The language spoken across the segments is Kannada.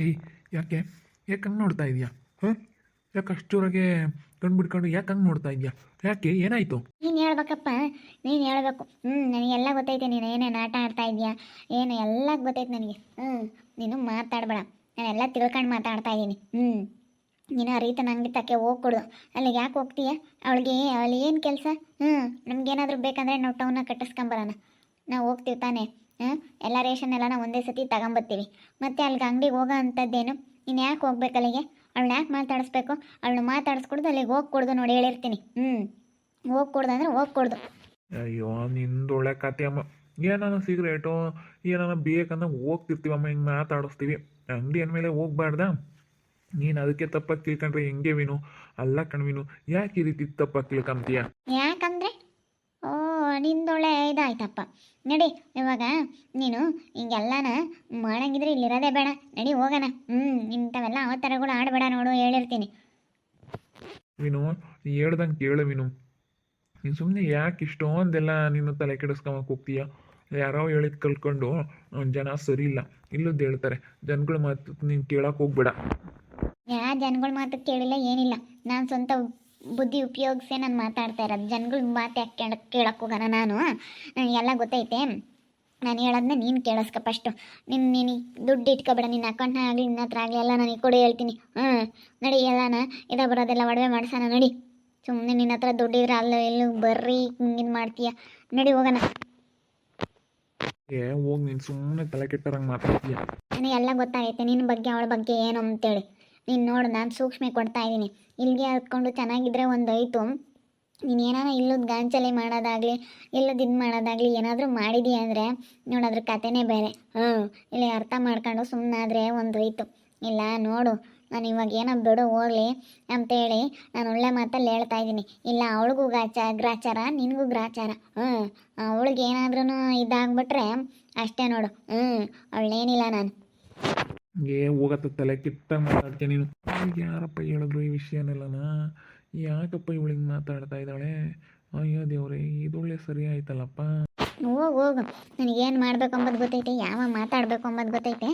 ಏಯ್, ಯಾಕೆ ಯಾಕೆ ಹಂಗೆ ನೋಡ್ತಾ ಇದೀಯಾ? ಹಾಂ, ಯಾಕೆ ಅಷ್ಟರೊಳಗೆ ಕಣ್ಣು ಬಿಡ್ಕೊಂಡು ಯಾಕೆ ಹಂಗೆ ನೋಡ್ತಾ ಇದೀಯಾ? ಯಾಕೆ ಏನಾಯಿತು? ನೀನು ಹೇಳ್ಬೇಕಪ್ಪ, ನೀನು ಹೇಳ್ಬೇಕು. ನನಗೆಲ್ಲ ಗೊತ್ತೈತೆ, ನೀನು ಏನೇನು ಆಟ ಆಡ್ತಾ ಇದೆಯಾ ಏನು ಎಲ್ಲ ಗೊತ್ತೈತೆ ನನಗೆ. ನೀನು ಮಾತಾಡಬೇಡ, ನಾನೆಲ್ಲ ತಿಳ್ಕೊಂಡು ಮಾತಾಡ್ತಾ ಇದ್ದೀನಿ. ನೀನು ರೀತ ನನಗೆ ತಕ್ಕೆ ಹೋಗ್ಕೊಡು. ಅಲ್ಲಿಗೆ ಯಾಕೆ ಹೋಗ್ತೀಯ? ಅವಳು ಏನು ಕೆಲಸ? ನಮಗೇನಾದರೂ ಬೇಕಂದರೆ ನಾವು ಟೌನ ಕಟ್ಟಿಸ್ಕೊಂಬರೋಣ. ನಾವು ಹೋಗ್ತೀವಿ ತಾನೇ. ಎಲ್ಲ ರೇಷನ್ ಎಲ್ಲ ನಾವು ಒಂದೇ ಸತಿ ತಗೊಂಬರ್ತೀವಿ. ಮತ್ತು ಅಲ್ಲಿಗೆ ಅಂಗಡಿಗೆ ಹೋಗೋ ಅಂಥದ್ದೇನು? ನೀನು ಯಾಕೆ ಹೋಗ್ಬೇಕು ಅಲ್ಲಿಗೆ? ಅವಳನ್ನ ಯಾಕೆ ಮಾತಾಡಿಸ್ಬೇಕು? ಅವಳನ್ನ ಮಾತಾಡಿಸ್ಕೊಡ್ದು ಅಲ್ಲಿಗೆ ಹೋಗ್ಕೊಡ್ದು ನೋಡಿ ಹೇಳಿರ್ತೀನಿ. ಹೋಗ್ಕೊಡ್ದು ಅಂದರೆ ಹೋಗ್ಕೊಡ್ದು. ಅಯ್ಯೋ, ನಿಂದೊಳ್ಳೆ ಕತೆ ಅಮ್ಮ. ಏನಾನ ಸಿಗರೇಟು ಏನಾನ ಬೇಕಂದ್ರೆ ಹೋಗ್ತಿರ್ತೀವಮ್ಮ, ಹಿಂಗೆ ಮಾತಾಡಿಸ್ತೀವಿ. ಅಂಗಡಿ ಅಂದಮೇಲೆ ಹೋಗ್ಬಾರ್ದಾ? ನೀನು ಅದಕ್ಕೆ ತಪ್ಪಾಗಿ ತಿಳ್ಕೊಂಡ್ರೆ ಹೆಂಗೆ ವಿನು? ಅಲ್ಲ ಕಣ್ವಿನು, ಯಾಕೆ ಈ ರೀತಿ ತಪ್ಪಾಗಿ ತಿಳ್ಕೊಂತೀಯ? ಯಾಕಂದರೆ ಓ, ನಿಂದೊಳ್ಳೆ ಇದಾಯ್ತಪ್ಪ. ನಡಿ ಇವಾಗ ನೀನು ಹಿಂಗೆಲ್ಲನ ಮಾಡಂಗಿದ್ರೆ ಇಲ್ಲಿರೋದೇ ಬೇಡ. ನಡಿ ಹೋಗೋಣ. ಇಂಥವೆಲ್ಲ ಅವತಾರಗಳು ಆಡಬೇಡ ನೋಡು ಹೇಳಿರ್ತೀನಿ. ವಿನು, ಹೇಳ್ದಂಗೆ ಕೇಳು ವಿನು. ನೀನು ಸುಮ್ಮನೆ ಯಾಕೆ ಇಷ್ಟೊಂದೆಲ್ಲ ನೀನು ತಲೆ ಕೆಡಿಸ್ಕೊಂಬಕ್ಕೆ ಹೋಗ್ತೀಯ? ಯಾರೋ ಹೇಳಿದ್ ಕಲ್ತ್ಕೊಂಡು ಜನ ಸರಿ ಇಲ್ಲ ಇಲ್ಲದ್ದು ಹೇಳ್ತಾರೆ. ಜನಗಳ ಮಾತು ನೀನು ಕೇಳಕ್ಕೆ ಹೋಗ್ಬೇಡ. ಜನಗಳ ಮಾತು ಕೇಳಿಲ್ಲ ಏನಿಲ್ಲ. ನಾನು ಸ್ವಂತ ಬುದ್ಧಿ ಉಪಯೋಗಿಸೇ ನಾನು ಮಾತಾಡ್ತಾ ಇರೋದು. ಜನಗಳ ಮಾತು ಯಾಕೆ ಕೇಳಕ್ಕೆ ಹೋಗೋಣ ನಾನು? ಎಲ್ಲ ಗೊತ್ತೈತೆ. ನಾನು ಹೇಳೋದನ್ನ ನೀನು ಕೇಳಿಸ್ಕೊ ಫಸ್ಟು. ನೀನು ದುಡ್ಡು ಇಟ್ಕೊಬೇಡ. ನಿನ್ನ ಅಕೌಂಟ್ನ ಆಗಲಿ ನಿನ್ನ ಹತ್ರ ಆಗಲಿ ಎಲ್ಲ ನನಗೆ ಕೊಡಿ ಹೇಳ್ತೀನಿ. ನಡಿ ಎಲ್ಲನ ಇದ ಬರೋದೆಲ್ಲ ಒಡವೆ ಮಾಡ್ಸೋಣ. ನಡಿ. ಸುಮ್ಮನೆ ನಿನ್ನ ಹತ್ರ ದುಡ್ಡಿದ್ರೆ ಅಲ್ಲ ಎಲ್ಲೂ ಬರ್ರಿ ಹಿಂಗಿನ್ ಮಾಡ್ತೀಯ. ನಡಿ ಹೋಗೋಣ. ಹೋಗಿ ನೀನು ಸುಮ್ಮನೆ ತಲೆ ಕೆಟ್ಟರಂಗೆ ಮಾತಾಡ್ತೀಯ. ನನಗೆಲ್ಲ ಗೊತ್ತಾಗೈತೆ ನಿನ್ನ ಬಗ್ಗೆ ಅವಳ ಬಗ್ಗೆ ಏನು ಅಂತೇಳಿ. ನೀನು ನೋಡು, ನಾನು ಸೂಕ್ಷ್ಮ ಕೊಡ್ತಾ ಇದ್ದೀನಿ. ಇಲ್ಲಿಗೆ ಹತ್ಕೊಂಡು ಚೆನ್ನಾಗಿದ್ರೆ ಒಂದಾಯಿತು. ನೀನು ಏನಾರ ಇಲ್ಲದ ಗಾಂಚಲಿ ಮಾಡೋದಾಗಲಿ ಇಲ್ಲದ ಇದು ಮಾಡೋದಾಗಲಿ ಏನಾದರೂ ಮಾಡಿದೀಯ ಅಂದರೆ ನೋಡು, ಅದ್ರ ಕತೆನೇ ಬೇರೆ. ಇಲ್ಲಿ ಅರ್ಥ ಮಾಡ್ಕೊಂಡು ಸುಮ್ಮನಾದರೆ ಒಂದೋಯ್ತು. ಇಲ್ಲ ನೋಡು, ನಾನು ಇವಾಗ ಏನೋ ಬಿಡು ಹೋಗಲಿ ಅಂತೇಳಿ ನಾನು ಒಳ್ಳೆ ಮಾತಲ್ಲಿ ಹೇಳ್ತಾ ಇದ್ದೀನಿ. ಇಲ್ಲ ಅವಳಿಗೂ ಗ್ರಾಚಾರ ನಿನಗೂ ಗ್ರಾಚಾರ. ಅವಳಿಗೆ ಏನಾದ್ರೂ ಇದಾಗ್ಬಿಟ್ರೆ ಅಷ್ಟೇ ನೋಡು. ಅವಳೇನಿಲ್ಲ ನಾನು. ಹೋಗತ್ತ ತಲೆ ಕೆಟ್ಟಾಗ ಮಾತಾಡ್ತೀಯ ನೀನು. ಈಗ ಯಾರಪ್ಪ ಹೇಳಿದ್ರು ಈ ವಿಷಯನೆಲ್ಲನ? ಯಾಕಪ್ಪ ಇವಳಿಗೆ ಮಾತಾಡ್ತಾ ಇದ್ದಾಳೆ? ಅಯ್ಯೋ ದೇವ್ರೆ, ಇದೊಳ್ಳೆ ಸರಿ ಆಯ್ತಲ್ಲಪ್ಪ. ಹೋಗು, ನನಗೇನು ಮಾಡ್ಬೇಕು ಅಂಬೋದು ಗೊತ್ತೈತೆ, ಯಾವಾಗ ಮಾತಾಡಬೇಕು ಅಂಬೋದು ಗೊತ್ತೈತೆ.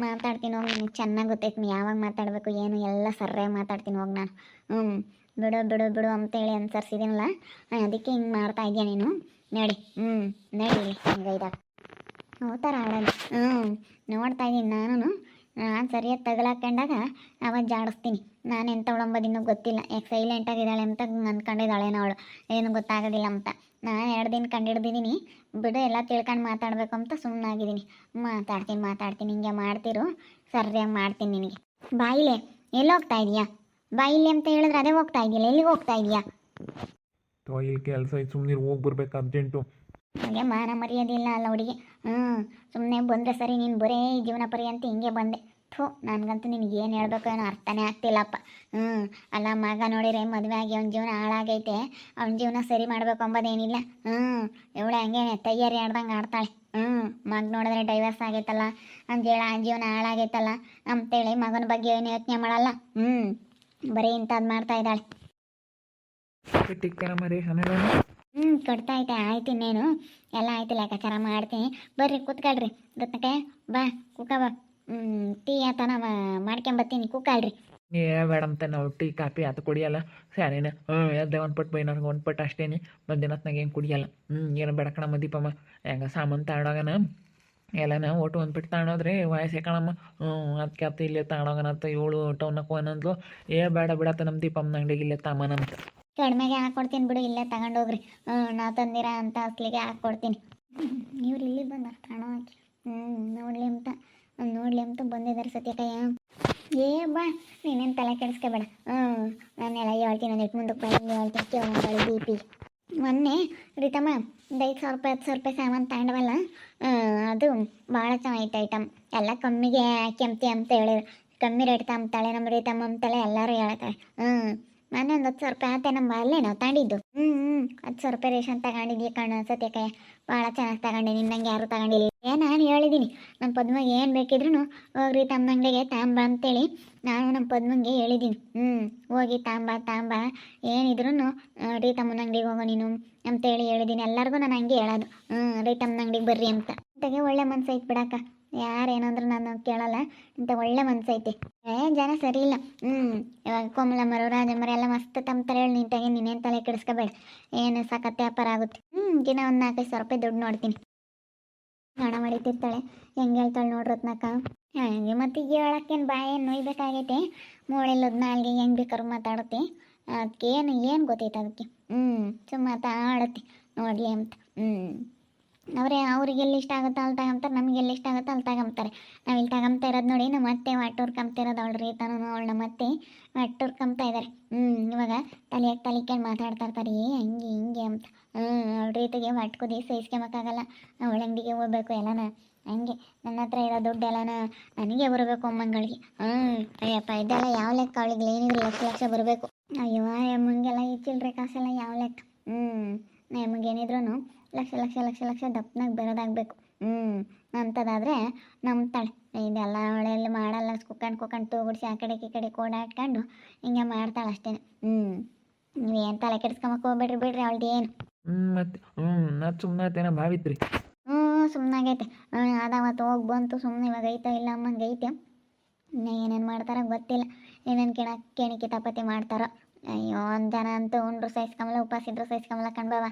ಮಾತಾಡ್ತೀನಿ ಹೋಗಿ. ನನಗೆ ಚೆನ್ನಾಗಿ ಗೊತ್ತೈತೆ ಯಾವಾಗ ಮಾತಾಡಬೇಕು ಏನು ಎಲ್ಲ ಸರ್ಯಾಗಿ ಮಾತಾಡ್ತೀನಿ ಹೋಗಿ ನಾನು. ಬಿಡು ಬಿಡು ಬಿಡು ಅಂತೇಳಿ ಅನ್ಸರ್ಸಿದ್ದೀನಲ್ಲ, ಅದಕ್ಕೆ ಹಿಂಗೆ ಮಾಡ್ತಾ ಇದೆಯಾ ನೀನು. ನಡಿ. ನಡಿ ಹಿಂಗೆ ಇದಾಗ ಅವತಾರ ಆಡೋದು. ನೋಡ್ತಾ ಇದ್ದೀನಿ ನಾನು ಸರಿಯಾಗಿ ತಗಲಾಕೊಂಡಾಗ ಅವಾಗ ಜಾಡಿಸ್ತೀನಿ. ನಾನು ಎಂಥವಳಂಬೋದು ಇನ್ನೂ ಗೊತ್ತಿಲ್ಲ. ಯಾಕೆ ಸೈಲೆಂಟಾಗಿದ್ದಾಳೆ ಅಂತ ಅಂದ್ಕೊಂಡಿದ್ದಾಳೇನೋ ಅವಳು, ಏನು ಗೊತ್ತಾಗೋದಿಲ್ಲ ಅಂತ. ನಾನು 2 ದಿನ ಕಂಡಿಡ್ದಿದ್ದೀನಿ. ಬಿಡು, ಎಲ್ಲ ತಿಳ್ಕೊಂಡು ಮಾತಾಡಬೇಕು ಅಂತ ಸುಮ್ಮನಾಗಿದ್ದೀನಿ. ಮಾತಾಡ್ತೀನಿ ಹಿಂಗೆ ಮಾಡ್ತಿರು, ಸರಿಯಾಗಿ ಮಾಡ್ತೀನಿ ನಿನಗೆ. ಬಾಯಿಲೆ ಎಲ್ಲಿ ಹೋಗ್ತಾ ಇದೀಯಾ? ಬಾಯಿಲೆ ಅಂತ ಹೇಳಿದ್ರೆ ಅದೇ ಹೋಗ್ತಾ ಇದೆಯಲ್ಲ, ಎಲ್ಲಿಗೆ ಹೋಗ್ತಾ ಇದೆಯಾ? ಇಲ್ಲಿ ಕೆಲಸ ಐತೆ, ಸುಮ್ಮನೆ ಹೋಗಿ ಬರ್ಬೇಕು ಅರ್ಜೆಂಟು. ಹಾಗೆ ಮಾನ ಮರ್ಯಾದಿಲ್ಲ ಅಲ್ಲ ಹುಡುಗಿ. ಸುಮ್ಮನೆ ಬಂದರೆ ಸರಿ. ನೀನು ಬರೇ ಜೀವನ ಪರ್ಯಂತ ಹಿಂಗೆ ಬಂದೆ. ನನಗಂತೂ ನಿನಗೆ ಏನು ಹೇಳ್ಬೇಕು ಏನೋ ಅರ್ಥನೇ ಆಗ್ತಿಲ್ಲಪ್ಪ. ಅಲ್ಲ ಮಗ ನೋಡಿದ್ರೆ ಮದುವೆ ಆಗಿ ಅವ್ನ ಜೀವನ ಹಾಳಾಗೈತೆ. ಅವ್ನ ಜೀವನ ಸರಿ ಮಾಡಬೇಕು ಅಂಬೋದೇನಿಲ್ಲ. ಇವಳು ಹಂಗೆ ತಯ್ಯಾರಿ ಆಡ್ದಂಗೆ ಆಡ್ತಾಳೆ. ಮಗ ನೋಡಿದ್ರೆ ಡೈವರ್ಸ್ ಆಗೈತಲ್ಲ ಅಂತೇಳಿ ಆ ಜೀವನ ಹಾಳಾಗೈತಲ್ಲ ಅಂತೇಳಿ ಮಗನ ಬಗ್ಗೆ ಏನು ಯೋಚನೆ ಮಾಡಲ್ಲ. ಬರೀ ಇಂಥದ್ದು ಮಾಡ್ತಾ ಇದ್ದಾಳೆ. ಕೊಡ್ತಾ ಐತೆ. ಆಯ್ತು, ಇನ್ನೇನು ಎಲ್ಲ ಆಯ್ತು, ಲೆಕ್ಕಾಚಾರ ಮಾಡ್ತೀನಿ. ಬರ್ರಿ ಕೂತ್ಕೊಳ್ರಿ. ಗೊತ್ತಕ್ಕೆ ಬಾ ಕುಕ್ಕ ಬಾ. ಟೀ ಆತನ ಮಾಡ್ಕೊಂಬತ್ತೀನಿ, ಕೂಕಳ್ರಿ. ಬೇಡಂತ ನಾವು ಟೀ ಕಾಫಿ ಅದು ಕುಡಿಯಲ್ಲ. ಸ್ಯಾನೇನ ಎದ್ದೆ ಒಂದು ಪಟ್ಟು ಬೈ, ನನಗೆ ಒಂದು ಪಟ್ಟು ಅಷ್ಟೇನೆ. ಮಧ್ಯಾಹ್ನತ್ನಾಗ ಏನು ಕುಡಿಯಲ್ಲ. ಏನು ಬೇಡ ಕಣಮ್ಮ ದೀಪಮ್ಮ. ಹೆಂಗ ಸಾಮಾನು ತಗೊಂಡೋಗನ ಎಲ್ಲನ ಒಟ್ಟು ಒಂದು ಪಟ್ಟು ತಗೊಂಡೋದ್ರೆ ವಯಸ್ಸೇ ಕಣಮ್ಮ. ಅದಕ್ಕೆ ಅತ್ತ ಇಲ್ಲೇ ತಗೊಂಡೋಗನಂತ ಇವಳು ಟೌನಾಗ ಹೋಗನಂದ್ಲು. ಬೇಡ ಬಿಡತ್ತ ನಮ್ಮ ದೀಪಮ್ಮನ ಅಂಗಡಿಗೆ ಇಲ್ಲೇ ತಾಮನಂತ. ಕಡಿಮೆಗೆ ಹಾಕ್ಕೊಡ್ತೀನಿ ಬಿಡು, ಇಲ್ಲೇ ತಗೊಂಡೋಗ್ರಿ. ನಾವು ತಂದಿರ ಅಂತ ಅಸ್ಲಿಗೆ ಹಾಕ್ಕೊಡ್ತೀನಿ. ಇವ್ರು ಇಲ್ಲಿ ಬಂದಾರ ತಗೊಳೋಕೆ. ನೋಡ್ಲಿ ಅಂತ ಬಂದಿದ್ದಾರೆ ಸತ್ಯಕಯ್ಯ. ಬಾ, ನೀನೇನು ತಲೆ ಕೆಡಿಸ್ಕೋಬೇಡ. ನಾನೆಲ್ಲ ಹೇಳ್ತೀನಿ. ಒಂದಿಟ್ಟು ಮುಂದಕ್ಕೆ ಬಂದು ಹೇಳ್ತೀನಿ. ಬಿ ಪಿ ಮೊನ್ನೆ ರೀತಮ್ಮ 5,000 ರೂಪಾಯಿ 10,000 ರೂಪಾಯಿ ಸಾಮಾನು ತಗೊಂಡವಲ್ಲ, ಅದು ಭಾಳ ಚೆನ್ನಾಗಿತ್ತು ಐಟಮ್. ಎಲ್ಲ ಕಮ್ಮಿಗೆ ಕೆಂಪ್ತಿ ಅಂತ ಹೇಳಿದ್ರು. ಕಮ್ಮಿ ರೇಟ್ ತಗೊಂತಾಳೆ ನಮ್ಮ ರೀತಮ್ಮ ಅಂತಾಳೆ, ಎಲ್ಲರೂ ಹೇಳ್ತಾರೆ. ನಾನು ಒಂದು 10,000 ರೂಪಾಯಿ ಆತ ನಮ್ಮ ಅಲ್ಲೇ ನಾವು ತಗೊಂಡಿದ್ದು. 10,000 ರೂಪಾಯಿ ರೇಷನ್ ತಗೊಂಡಿದ್ದೀವಿ ಕಣ್ಣು ಸತ್ಯಕಾಯ. ಭಾಳ ಚೆನ್ನಾಗಿ ತಗೊಂಡೆ, ನಿನ್ನಂಗೆ ಯಾರು ತಗೊಂಡಿಲ್ಲ. ನಾನು ಹೇಳಿದ್ದೀನಿ ನಮ್ಮ ಪದ್ಮಗೆ ಏನು ಬೇಕಿದ್ರು ಹೋಗ್ರಿ ತಮ್ಮ ಅಂಗಡಿಗೆ ತಾಂಬ ಅಂತೇಳಿ ನಾನು ನಮ್ಮ ಪದ್ಮಂಗೆ ಹೇಳಿದ್ದೀನಿ. ಹೋಗಿ ತಾಂಬ ಏನಿದ್ರು ರೀ ತಮ್ಮನ ಅಂಗಡಿಗೆ ಹೋಗೋ ನೀನು ಅಂತೇಳಿ ಹೇಳಿದ್ದೀನಿ. ಎಲ್ಲರಿಗೂ ನಾನು ಹಂಗೆ ಹೇಳೋದು, ರೀ ತಮ್ಮನ ಅಂಗಡಿಗೆ ಬರ್ರಿ ಅಂತ. ಒಳ್ಳೆ ಮನ್ಸು ಐತೆ ಬಿಡಕ್ಕ. ಯಾರೇನಂದ್ರೆ ನಾನು ಕೇಳಲ್ಲ. ಇಂಥ ಒಳ್ಳೆ ಮನ್ಸೈತಿ. ಜನ ಸರಿ ಇಲ್ಲ. ಇವಾಗ ಕೋಮಲಮ್ಮರು ರಾಜಮ್ಮರು ಎಲ್ಲ ಮಸ್ತ್ ತಮ್ತಾರೆ ಹೇಳಿ ನೀಟಾಗಿ ನೀನೇನು ತಲೆ ಕೆಡಿಸ್ಕೋಬೇಡ. ಏನು ಸಖತ್ ವ್ಯಾಪಾರ ಆಗುತ್ತೆ. ದಿನ ಒಂದು 4-5 ಸಾವಿರ ರೂಪಾಯಿ ದುಡ್ಡು ನೋಡ್ತೀನಿ. ಹಣ ಮಾಡಿತಿರ್ತಾಳೆ. ಹೆಂಗೆ ಹೇಳ್ತಾಳೆ ನೋಡ್ರಿ ರತ್ನಕ್ಕ. ಹಾಗೆ ಮತ್ತೆ ಈಗ ಹೇಳಕ್ಕೇನು ಬಾಯೇನು ನೋಯ್ಬೇಕಾಗೈತೆ. ಮೂಳೆಲ್ಲದ ನಾಲ್ಗೆ ಹೆಂಗೆ ಬೇಕಾದ್ರು ಮಾತಾಡುತ್ತೆ. ಅದಕ್ಕೆ ಏನು ಗೊತ್ತೈತೆ ಅದಕ್ಕೆ. ಸುಮ್ಮ ಮಾತಾಡತ್ತೆ ನೋಡಲಿ ಅಂತ. ಅವ್ರಿಗೆ ಎಲ್ಲಿ ಇಷ್ಟ ಆಗುತ್ತೋ ಅಲ್ಲಿ ತಗೊಂತಾರೆ, ನಮಗೆ ಎಲ್ಲಿ ಇಷ್ಟ ಆಗುತ್ತೋ ಅಲ್ಲಿ ತಗೊಂತಾರೆ. ನಾವು ಇಲ್ಲಿ ತಗೊಂತ ಇರೋದು ನೋಡಿ ನಮ್ಮ ಮತ್ತೆ ವಾಟೂರ್ ಕಂಬ್ತಿರೋದು ಅವಳು ರೀತಾನು ಅವಳನ್ನ ಮತ್ತೆ ವಾಟೂರ್ ಕಂಬ್ತಾ ಇದ್ದಾರೆ. ಇವಾಗ ತಲೆ ಕೇಳಿ ಮಾತಾಡ್ತಾ ಇರ್ತಾರೆ ಹಂಗೆ ಹಿಂಗೆ ಅಂತ. ಅವಳ ರೀತಿಗೆ ಹೊಟ್ಕುದಿ ಸಹಿಸ್ಕೊಂಬಕ್ಕಾಗಲ್ಲ. ಅವಳ ಅಂಗಡಿಗೆ ಹೋಗ್ಬೇಕು ಎಲ್ಲನ ಹಂಗೆ. ನನ್ನ ಹತ್ರ ಇರೋ ದುಡ್ಡು ಎಲ್ಲನ ನನಗೆ ಬರಬೇಕು ಅಮ್ಮಂಗಳಿಗೆ. ಅಯ್ಯಪ್ಪ ಇದೆಲ್ಲ ಯಾವ ಲೆಕ್ಕ ಅವಳಿಗೆ ಏನಿದ್ರು ಲಕ್ಷ ಬರಬೇಕು. ಅಯ್ಯೋ ಅಮ್ಮಂಗೆಲ್ಲ ಈ ಚಿಲ್ಲರೆ ಕಾಸೆಲ್ಲ ಯಾವ ಲೆಕ್ಕ. ನಮಗೇನಿದ್ರು ಲಕ್ಷ ದಪ್ಪನಾಗ ಬರೋದಾಗಬೇಕು. ಅಂಥದ್ದಾದರೆ ನಂಬ್ತಾಳೆ. ಇದೆಲ್ಲ ಅವಳೆಲ್ಲಿ ಮಾಡಲ್ಲ. ಕುಕ್ಕಂಡು ತೂಗುಡ್ಸಿ ಆ ಕಡೆಗೆ ಈ ಕಡೆ ಓಡಾಡ್ಕೊಂಡು ಹಿಂಗೆ ಮಾಡ್ತಾಳೆ ಅಷ್ಟೇ. ನೀವೇನು ತಲೆ ಕೆಡಿಸ್ಕೊಂಬಕ್ಕೆ ಹೋಗ್ಬೇಡ್ರಿ ಬಿಡ್ರಿ ಅವಳ್ದು ಏನು. ಮತ್ತೆ ನಾನು ಸುಮ್ಮನೆ ಭಾವಿತ್ರಿ. ಸುಮ್ಮನಾಗೈತೆ. ಅದಾವತ್ತು ಹೋಗಿ ಬಂತು ಸುಮ್ಮನೆ. ಇವಾಗ ಐತೋ ಇಲ್ಲ ಅಮ್ಮಂಗೆ ಐತೆ. ಇನ್ನು ಏನೇನು ಮಾಡ್ತಾರೋ ಗೊತ್ತಿಲ್ಲ. ಏನೇನು ಕೇಣಿಕೆ ತಪತಿ ಮಾಡ್ತಾರೋ. ಅಯ್ಯೋ ಜನ ಅಂತೂ ಉಂಡ್ರು ಸಹಿಸ್ಕೊಂಬಲ್ಲ, ಉಪವಾಸ ಇದ್ರು ಸಹಿಸ್ಕೊಂಬಲ್ಲ ಕಣ್ಬಾವ.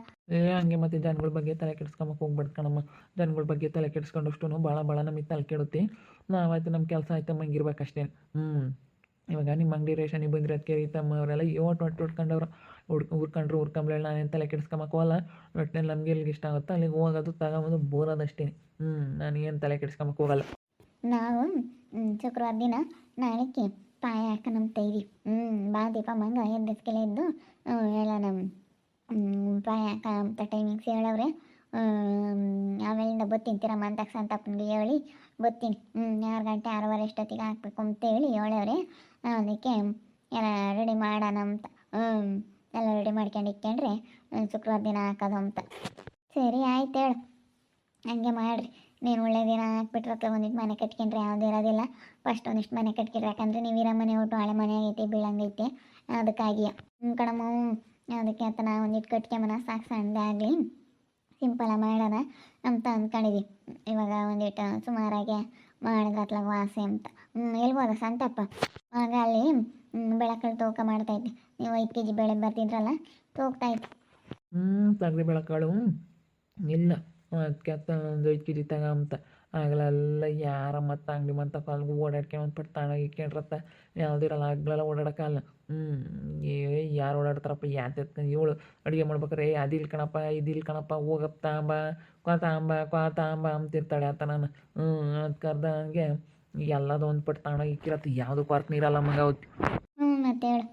ಹಂಗೆ ಮತ್ತೆ ಜನಗಳ ಬಗ್ಗೆ ತಲೆ ಕೆಡಿಸ್ಕೊಂಬಕ್ಕೆ ಹೋಗ್ಬೇಡ ಕಣಮ್ಮ. ಜನಗಳ ಬಗ್ಗೆ ತಲೆ ಕೆಡಿಸ್ಕೊಂಡಷ್ಟು ಭಾಳ ನಮಗೆ ತಲೆ ಕೆಡುತ್ತೆ. ನಾವಾಯ್ತು ನಮ್ಮ ಕೆಲಸ ಆಯ್ತು ಅಮ್ಮಂಗಿರ್ಬೇಕಷ್ಟೇ. ಇವಾಗ ನಿಮ್ಮ ಅಂಗಡಿ ರೇಷನಿಗೆ ಬಂದಿರೋ ಅದಕ್ಕೆ ತಮ್ಮ ಅವರೆಲ್ಲ ಹೊಟ್ಕೊಂಡವ್ರು ಹುರ್ಕೊಂಬ್ಲೇಳಿ ನಾನೇನು ತಲೆ ಕೆಡಿಸ್ಕೊಂಬಕ್ಕೆ ಹೋಗಲ್ಲ. ಒಟ್ಟಿನಲ್ಲಿ ನಮಗೆ ಎಲ್ಲಿಗೆ ಇಷ್ಟ ಆಗುತ್ತೋ ಅಲ್ಲಿಗೆ ಹೋಗೋದು ತಗೊಂಬೋದು ಬೋರೋದಷ್ಟೇ. ನಾನೇನು ತಲೆ ಕೆಡಿಸ್ಕೊಂಬಕ್ಕೆ ಹೋಗಲ್ಲ. ನಾವು ಶುಕ್ರವಾರ ದಿನ ನಾಳೆಗೆ ಪಾಯ ಹಾಕ ನಮ್ಮ ಇದ್ದೀವಿ. ಬಾ ದೀಪ ಮಂಗ ಎದ್ದಸ್ಕೆಲ್ಲ ಇದ್ದು ಎಲ್ಲ ನಮ್ಮ ಪಾಯ ಹಾಕ ಅಂತ ಟೈಮಿಂಗ್ಸ್ ಹೇಳವ್ರೆ. ಆಮೇಲಿಂದ ಬತ್ತೀನಿ ತಿರಮ್ಮ ಅಂತ ಸಂತಪ್ಪನಿಗೆ ಹೇಳಿ ಬತ್ತೀನಿ. 6 ಗಂಟೆ 6:15 ಅಷ್ಟೊತ್ತಿಗೆ ಹಾಕ್ಬೇಕು ಅಂತೇಳಿ ಹೇಳವ್ರೆ. ಅದಕ್ಕೆ ಎಲ್ಲ ರೆಡಿ ಮಾಡೋಣ ಅಂತ. ಎಲ್ಲ ರೆಡಿ ಮಾಡ್ಕೊಂಡು ಇಕ್ಕೊಂಡ್ರೆ ಶುಕ್ರವಾರ ದಿನ ಹಾಕೋದು ಅಂತ. ಸರಿ ಆಯ್ತು ಹೇಳು. ಹಂಗೆ ಮಾಡಿರಿ. ನೀನು ಒಳ್ಳೆ ದಿನ ಹಾಕ್ಬಿಟ್ರೆ ಒಂದಿಟ್ಟು ಮನೆ ಕಟ್ಕೊಂಡ್ರೆ ಯಾವುದೂ ಇರೋದಿಲ್ಲ. ಫಸ್ಟ್ ಒಂದಿಷ್ಟು ಮನೆ ಕಟ್ಕೊಂಡ್ರೆ, ಯಾಕಂದರೆ ನೀವು ಇರೋ ಮನೆ ಒಟ್ಟು ಹಳೆ ಮನೆ ಆಗೈತೆ ಬೀಳಂಗೈತೆ. ಅದಕ್ಕಾಗಿ ಕಣಮ್ಮ ಅದಕ್ಕೆ ಅಂತ ನಾವು ಒಂದಿಟ್ಟು ಕಟ್ಕೊಂಬನ ಸಾಕು, ಸಣ್ಣದೇ ಆಗಲಿ ಸಿಂಪಲಾಗಿ ಮಾಡೋಣ ಅಂತ ಅಂದ್ಕೊಂಡಿದ್ದೀವಿ. ಇವಾಗ ಒಂದಿಟ್ಟು ಸುಮಾರಾಗಿ ಮಾಡಿದ್ರೆ ಅತ್ಲಾಗ ವಾಸೆ ಅಂತ ಹೇಳ್ಬೋದ ಸಂತಪ್ಪ. ಆಗ ಅಲ್ಲಿ ಬೆಳಕಲ್ಲಿ ತೂಕ ಮಾಡ್ತೈತೆ. ನೀವು 5 kg ಬೆಳೆ ಬರ್ತಿದ್ರಲ್ಲ ತೂಗ್ತಾಯಿತ್ತು. ತಗರಿ ಬೆಳಕಾಳು ಇಲ್ಲ ಅದಕ್ಕೆ ಒಂದು 5 kg ತಗೊಂತ ಆಗಲೆಲ್ಲ ಯಾರ ಮತ್ತು ಅಂಗಡಿ ಮತ್ತು ಕಾಲ್ಗೂ ಓಡಾಡ್ಕೊಂಡು ಪಟ್ಟು ತಾಣಾಗಿ ಇಕ್ಕೊಂಡ್ರತ್ತ ಯಾವುದಿರಲ್ಲ ಆಗ್ಲೆಲ್ಲ ಓಡಾಡೋಕ್ಕಲ್ಲ. ಯಾರು ಓಡಾಡ್ತಾರಪ್ಪ ಎತ್ಕೊಂಡು ಇವಳು ಅಡುಗೆ ಮಾಡ್ಬೇಕಾರೆ ಅದಿಲ್ಲ ಕಣಪ್ಪ ಇದಿಲ್ಲ ಕಣಪ್ಪ ಹೋಗಪ್ಪ ತಾಂಬ ಅಂತಿರ್ತಾಳೆ ಆತ. ನಾನು ಅದು ಕರ್ದಂಗೆ ಎಲ್ಲದು ಒಂದು ಪಟ್ಟು ತಾಣಾಗಿ ಇಕ್ಕಿರತ್ತೆ. ಯಾವುದು ಪಾರ್ಕ್ ನೀರಲ್ಲ ಮಗ ಅವತ್ತು. ಮತ್ತೆ ಹೇಳು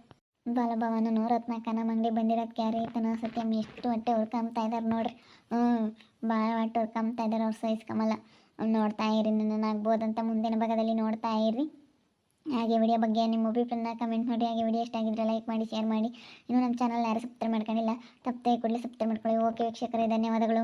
ಬಾಲಭವನ ರತ್ನಕ್ಕ ನಮ್ಮ ಅಂಗಡಿ ಬಂದಿರೋದಕ್ಕೆ ಯಾರು ತನ ಸತ್ಯಮ್ ಎಷ್ಟು ಹೊಟ್ಟೆ ಹುಡ್ಕೊಂಬ್ತಾ ಇದ್ದಾರೆ ನೋಡ್ರಿ. ಭಾಳ ಹೊಟ್ಟೆ ಹುಡ್ಕೊಂಬ್ತಾ ಇದ್ದಾರೆ. ಅವ್ರು ಸಹಿಸ್ಕೊಂಬಲ್ಲ. ನೋಡ್ತಾ ಇರಿ, ನನ್ನ ಆಗ್ಬೋದಂತ ಮುಂದಿನ ಭಾಗದಲ್ಲಿ ನೋಡ್ತಾ ಇರಿ. ಹಾಗೆ ವಿಡಿಯೋ ಬಗ್ಗೆ ನಿಮ್ಮ ಅಭಿಪ್ರಾಯನ ಕಮೆಂಟ್ ಮಾಡಿ. ಹಾಗೆ ವಿಡಿಯೋ ಇಷ್ಟ ಆಗಿದ್ರೆ ಲೈಕ್ ಮಾಡಿ, ಶೇರ್ ಮಾಡಿ. ಇನ್ನೂ ನಮ್ಮ ಚಾನಲ್ ಯಾರು ಸಬ್ಸ್ಕ್ರೈಬ್ ಮಾಡ್ಕೊಂಡಿಲ್ಲ ತಪ್ಪದೆ ಕೂಡಲೇ ಸಬ್ಸ್ಕ್ರೈಬ್ ಮಾಡ್ಕೊಳ್ಳಿ. ಓಕೆ ವೀಕ್ಷಕರೇ, ಧನ್ಯವಾದಗಳು.